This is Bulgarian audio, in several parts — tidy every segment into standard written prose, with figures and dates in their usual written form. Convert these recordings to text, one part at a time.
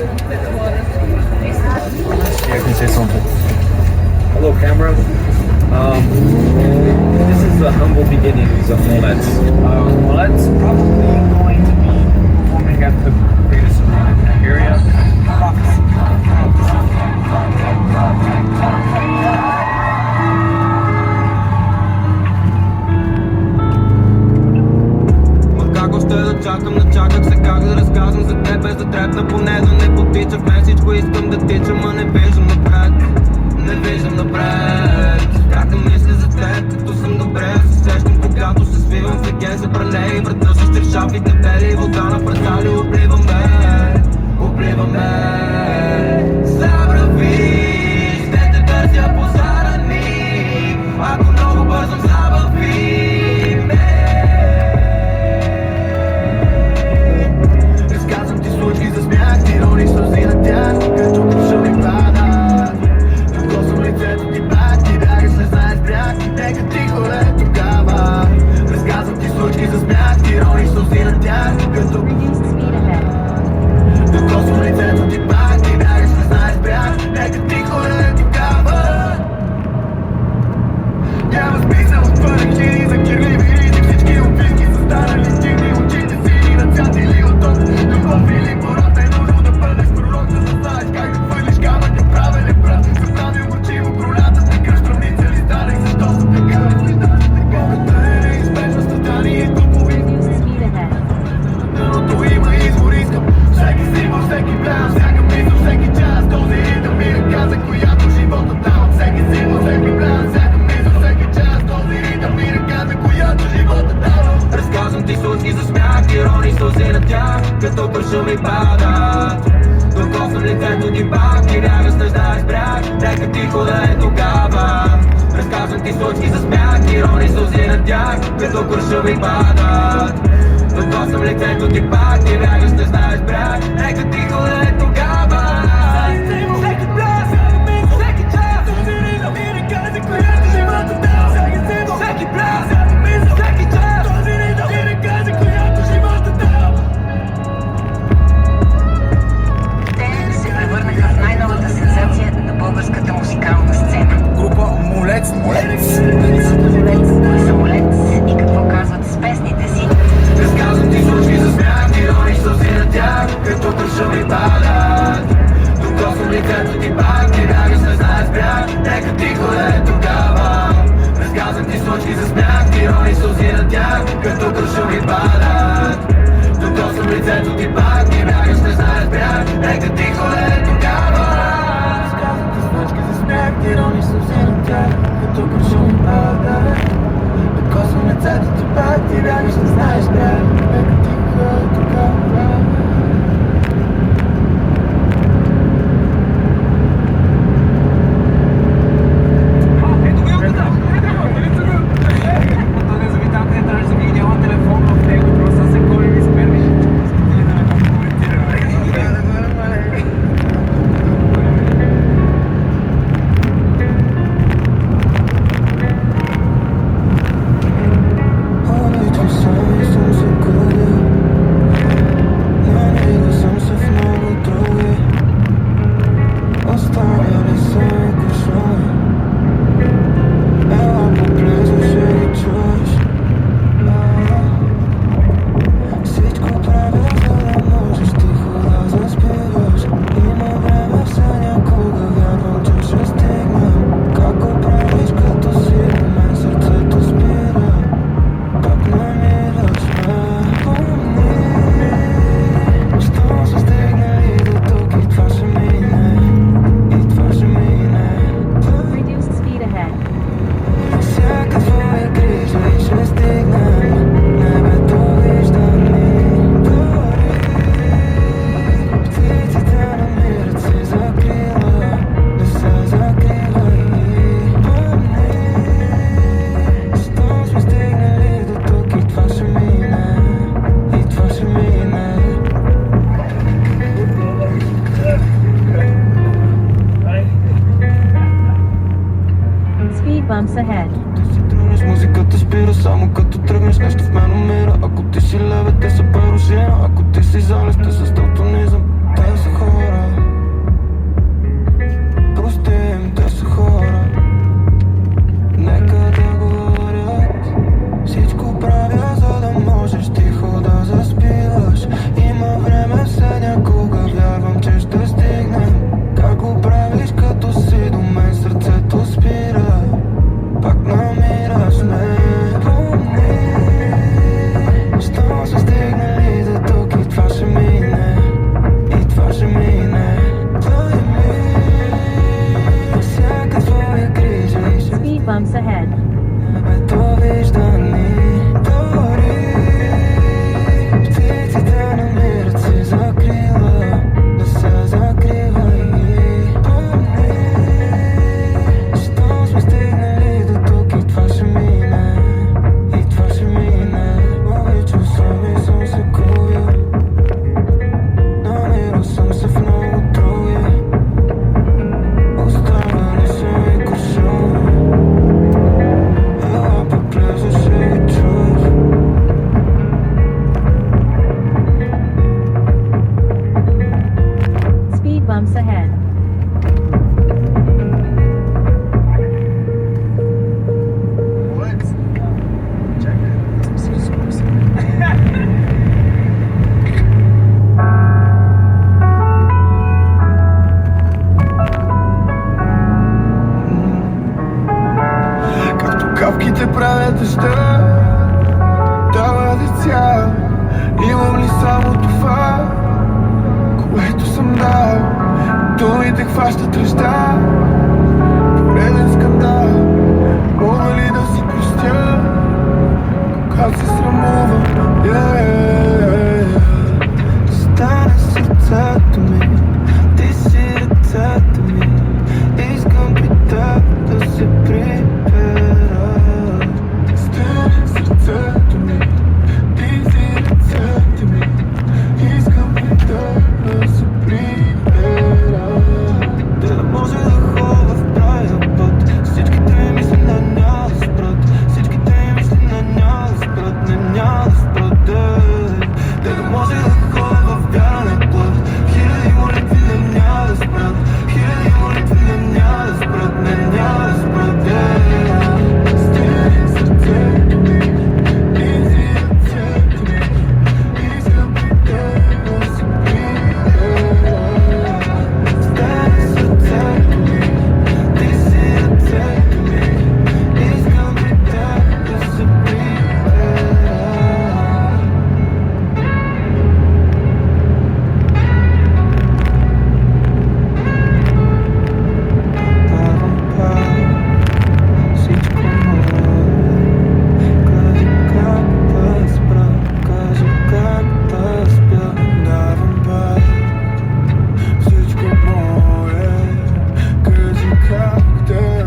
Yeah, I can say something. Hello, camera. This is the humble beginnings of Mullets. Mullets probably going to be performing at the greatest arena in Nigeria. Prophecy. Как още да чакам, да чаках се как да разказвам за теб, без да трепна, поне да не потича. В мен всичко искам да тичам, а не виждам напред. Не виждам напред. Как да мисля за теб, като съм добре, се сещам, когато се свивам в леген за пране и врата с чершафи дебели, вода на пръстали, обливаме. Забрави, ще те търся позарани, ако много бързам забави ме. Разказвам ти случки за смях, тирони сълзи на тях, като кършови падат. Докосвам лицето ти пак, ти бягаш, не знаеш бряг, нека тихо е тогава. Разказвам ти случки за смях, тирони сълзи на тях, като докосвам лицето ти пак, ти бягаш, не знаеш бряг, нека тихо е тогава. Няма смисъл от пърхи, за кирливи ризи, всички описки са станали стигни, очите сини на цвят или от ток. Любов или пората е нужно да бъдеш пророк, за да знаеш как да хвърлиш камък към правилен прът. Съставил горчиво пролята, така штравница ли станах, защо са така? Болката е неизбежна, страданието дъното има извор, искам всеки символ, всеки план, всяка мисъл, всеки час. Този ритъм ми ръка, за която живота дава. Всеки символ, всеки план, всяка мисъл, всеки час. Този ритъм ми ръка, за която живота дава. Разказвам ти случки за смях, иронии сълзи на тях, като кърша ми падат. Докосвам лицето ти пак, ти бягаш, не знаеш бряг, нека тихо да е тогава. Разказвам ти случки за смях, иронии сълзи на тях, като кърша ми падат. Докосвам лицето ти пак, ти бягаш, не знаеш бряг, нека тихо да е тогава. Всеки план, всеки час, този ритъм и ръка, за която живота дава. Всеки план, всеки час, този ритъм и ръка, за която живота дава. Те се превърнаха в най-новата сензация на българската музикална сцена. Група Мулец. Кои са Мулец и какво казват с песните си? Разказвам ти случки за смях, иронии сълзи на тях, като кърша ми падат. Докосвам лицето ти пак, ти бягаш, не знаеш бряг, нека тихо да е тогава. Разказвам ти случки за смях, иронии сълзи на тях, като кърша ми падат. Докосвам лицето ти пак, ти бягаш, не знаеш бряг, нека тихо да е тогава. Разказвам ти случки за смях, иронии сълзи на тях, като кърша ми падат. Докосвам лицето ти пак, ти бягаш, не знаеш бряг, нека тихо да е тогава. bumps ahead. Музиката спира само като тръгнеш, нещо в мен умира. Ако ти си леве, те са парусина. Ако ти си залез, те са сталтонизъм. Те са хора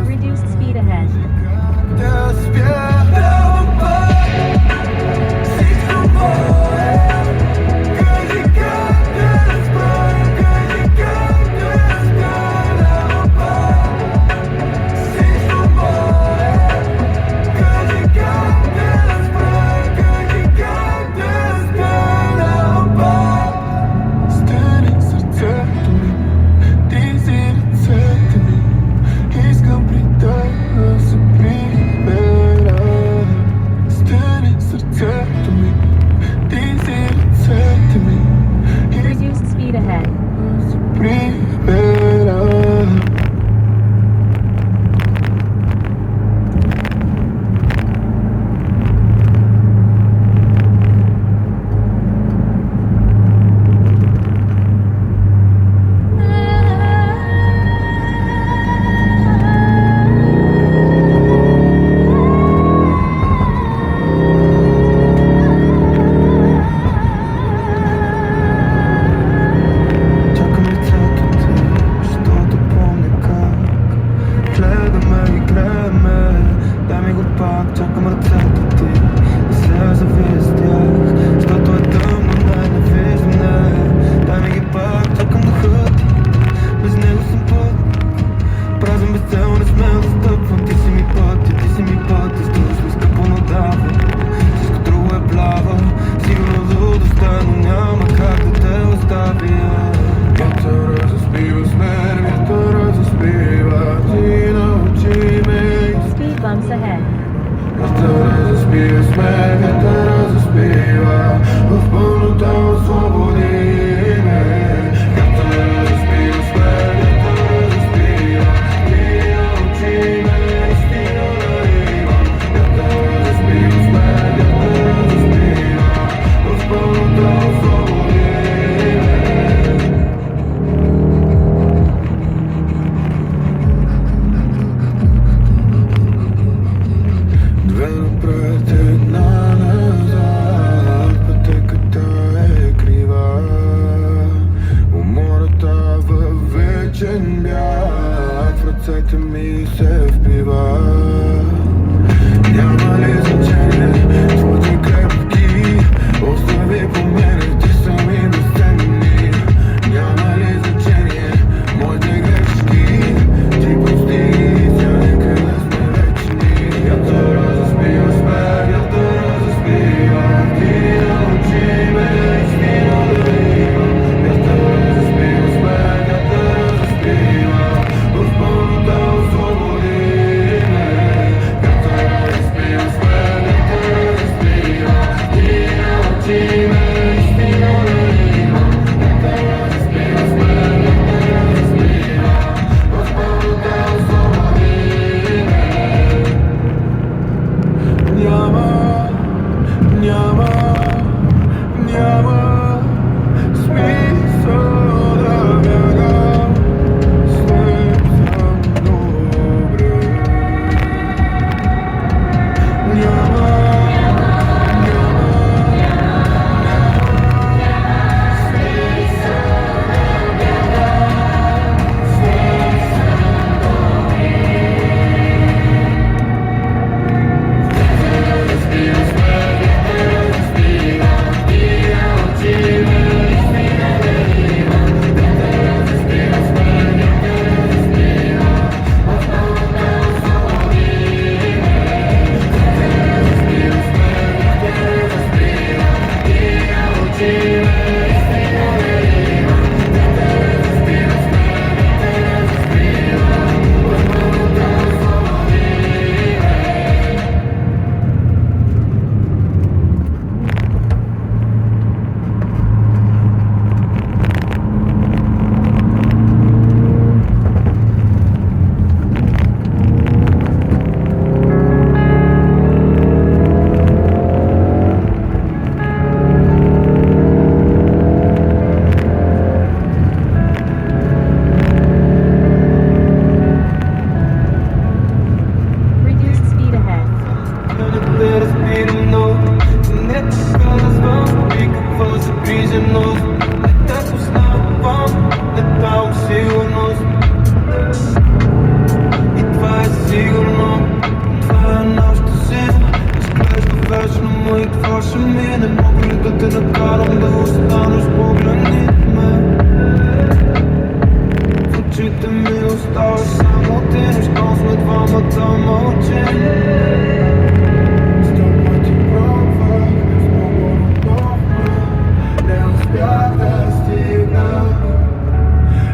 Reduced speed ahead. Reduced speed ahead. Speed bumps ahead. Ръцете ми се впива. Няма ли значение твоите крепки? Остави по мене, ти сами безценни. Няма ли значение моите грешки? Ти прости, тя нека да сме вечни. Вятъра заспива с мен, вятъра заспива. Ти научи ме истина да имам. Вятъра заспива с мен, вятъра заспива. В пълнота свободи. загриженост. Не те познавам, не давам сигурност. И това е сигурно, това е нашата сила. Изглежда вечно, но и това ще мине. Мога ли да те накарам да останеш, погледни ме. В очите ми остава само ти, но щом сме двамата мълчим. С тобой ти пробвах, с много любовно. Не успях да стигна.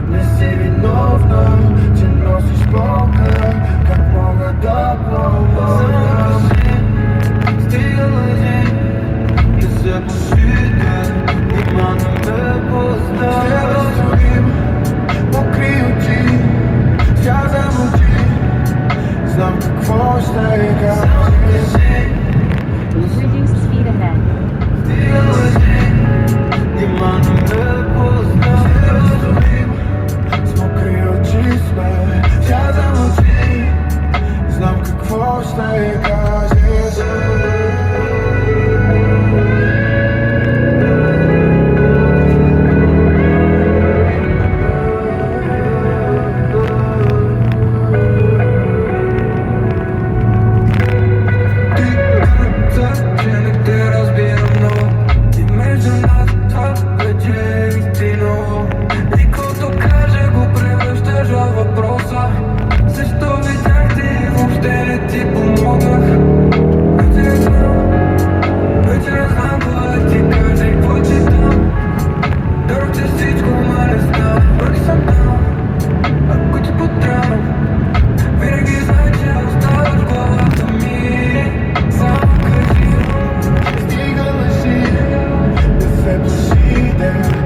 Не си виновна, че носиш болка. Как мога да помогна? Стига лъжи, не се пошига. Нима не ме познаваш. Покри очи, тя замълчи. Знам какво ще кажеш. Reduced speed ahead. Стига лъжи, нима не ме познаваш. С мокри очи сме, тя замълчи. Знам какво ще кажеш. Стига лъжи, да се пошиде.